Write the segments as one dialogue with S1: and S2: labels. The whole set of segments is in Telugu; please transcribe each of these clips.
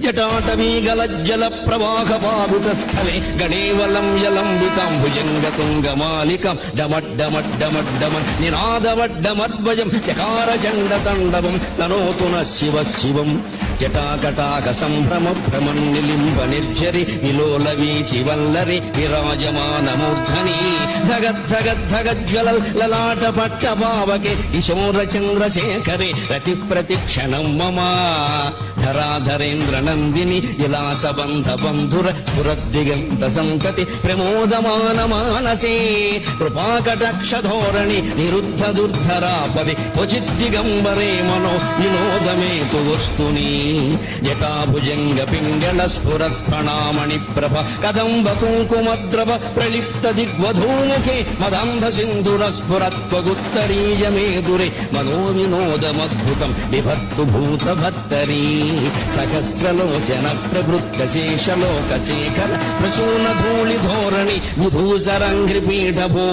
S1: జటాటవీగలజ్జల ప్రవాహపావితస్థలే గణేవలం యలంబితాం భుజంగతుంగమాలికం డమడ్డమడ్డమడ్డమన్ నినాదవడ్డమద్వయం చకార చండతండవం తనోతు న శివ శివం జటాకటాక సంభ్రమ భ్రమన్ నిలింబ నిర్జరి విలోల వీచి వల్లరి విరాజమానమూర్ధని ధగద్ధగద్ధగజ్వల లలాట పట్ట పావకే కిశోర చంద్రశేఖరే రతి ప్రతిక్షణం మమ ధరాధరేంద్ర నందిని విలాసబంధ బంధుర స్ఫురద్దిగంత సంతతి ప్రమోదమాన మానసే కృపాకటక్షధోరణి నిరుద్ధ దుర్ధరాపది క్వచిద్దిగంబరే మనో వినోదమేతు వస్తుని జటాభుజంగ పింగళ స్ఫురత్ ప్రణామణి ప్రభ కదంబ కుంకుమద్రవ ప్రలిప్త దిగ్వధూముఖే మదాంధ సింధుర స్ఫురత్వగుత్తరీయమేదురే మనో వినోదమద్భుతం విభక్తు భూత భత్తరీ సహస్రలోచన ప్రవృత్త శేషలోక శేఖర ప్రసూన ధూళి ధోరణి విధూసరంఘ్రి పీఠభో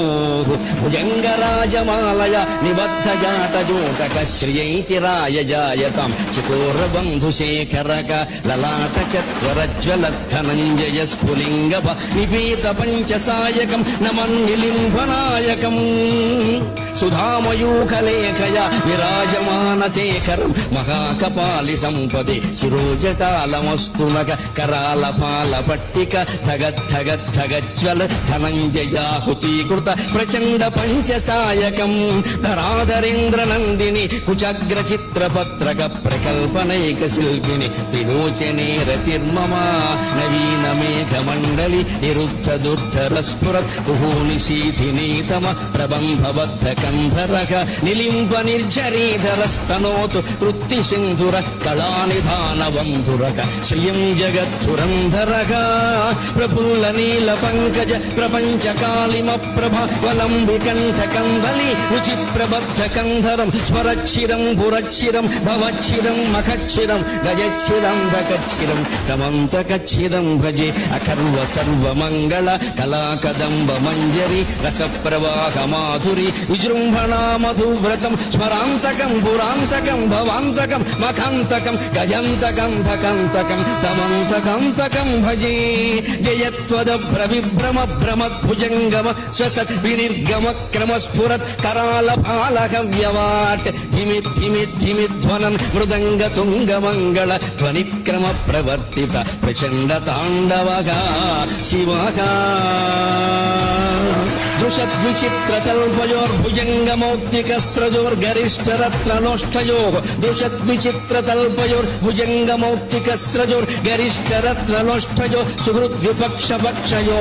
S1: భుజంగరాజమాలయ నిబద్ధ జాట జోటక శ్రియై చిరాయ జాయతాం చికోర బంధుశేఖరక లలాట చత్వరజ్వల ధనంజయ స్ఫులింగ నిపీత పంచసాయకం నమన్నిలింబనాయకం సుధామయూఖలేఖయ విరాజమాన శేఖరం మహాకపాలి సంపదే శిరోజటాలమస్తునక కరాల పాల పట్టిక ధగద్ధగద్ధగజ్వల ధనంజయాహుతీకృత ప్రచండ పంచసాయకం ధరాధరేంద్ర నందిని కుచగ్ర చిత్రపత్రక ప్రకల్పనైక శిల్పిని త్రిలోచనే రతిర్మమా నవీన మేఘమండలి నిరుద్ధ దుర్ధర స్ఫురత్ కుహూని శీథినీతమ ప్రబంధబద్ధ కంధరక నిలింబ నిర్జరీధరస్తనోతు వృత్తి సింధుర కళానిధాన బంధురక శ్రియం జగద్ధురంధరక ప్రఫుల్ల నీల పంకజ ప్రపంచ కాళిమ ప్రభ వలంబి కంఠ కందలి రుచి ప్రబద్ధ కంధరం స్వరక్షిరం పురక్షిరం భవక్షిరం మఖక్షిరం గజక్షిరం దకక్షిరం కమంతకక్షిరం భజే అకర్వ సర్వమంగళ కళాకదంబ మంజరి రస ప్రవాహ మాధురి విజృంభణా మధువ్రతం స్మరాంతకం పురాంతకం భవాంతకం మఖాంతకం గజంతకం ధకంతకం తమంతకంతకం భజే జయత్వద ప్రవిభ్రమ భ్రమద్భుజంగమ స్వసత్ వినిర్గమ క్రమ స్ఫురత్ కరాల పాలక వ్యవాట్ ధిమి ధిమి ధిమి ధ్వనం మృదంగ తుంగ మంగళ ధ్వనిక్రమ ప్రవర్తిత ప్రచండ తాండవగా శివగా దృషద్విచిత్రతల్పయోర్భుజంగమౌక్తికస్రజోర్గరిష్టరత్నలోష్టయో దృషద్విచిత్రతల్పయోర్భుజంగమౌక్తికస్రజోర్గరిష్టరత్నలోష్టయో సుహృద్విపక్షపక్షయో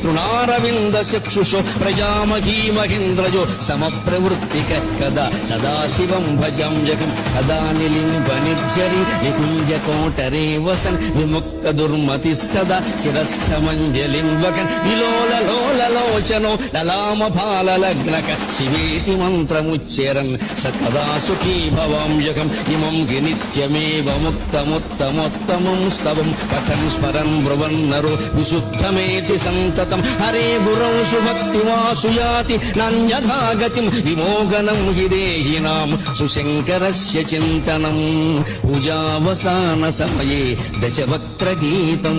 S1: తృణారవింద చక్షుషో ప్రజామహీమహేంద్రజో సమప్రవృత్తిక కదా సదాశివం భజంజకం కదా నిలింబ నిర్జరి నికుంజకోటరే వసన్ విముక్త దుర్మతి సదా శిరస్థమంజలిం వకన్ విలోలలోలలోచనో లలామ ఫాలలగ్నక శివేతి మంత్రముచ్చేరన్ సకదా సుఖీ భవాంజకం ఇమం గి నిత్యమేవ ముక్తముత్తమోత్తమం స్తవం పఠన్ స్మరన్ బ్రువన్నరో విశుద్ధమేతి సంతతం హరే గురౌ సుభక్తిమాసుయాతి నాన్యథా గతిం విమోగనం హి దేహినాం సుశంకరస్య చింతనం పూజావసాన సమయే దశవక్త్ర గీతం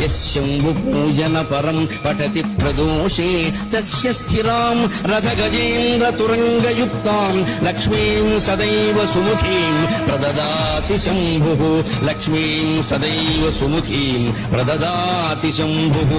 S1: యశంభు పూజన పరం పఠతి ప్రదోషే తస్య స్థిరాం రథగజేంద్ర తురంగయుక్తాం లక్ష్మీం సదైవ సుముఖీం ప్రదదాతి శంభుః లక్ష్మీం సదైవ సుముఖీం ప్రదదాతి శంభుః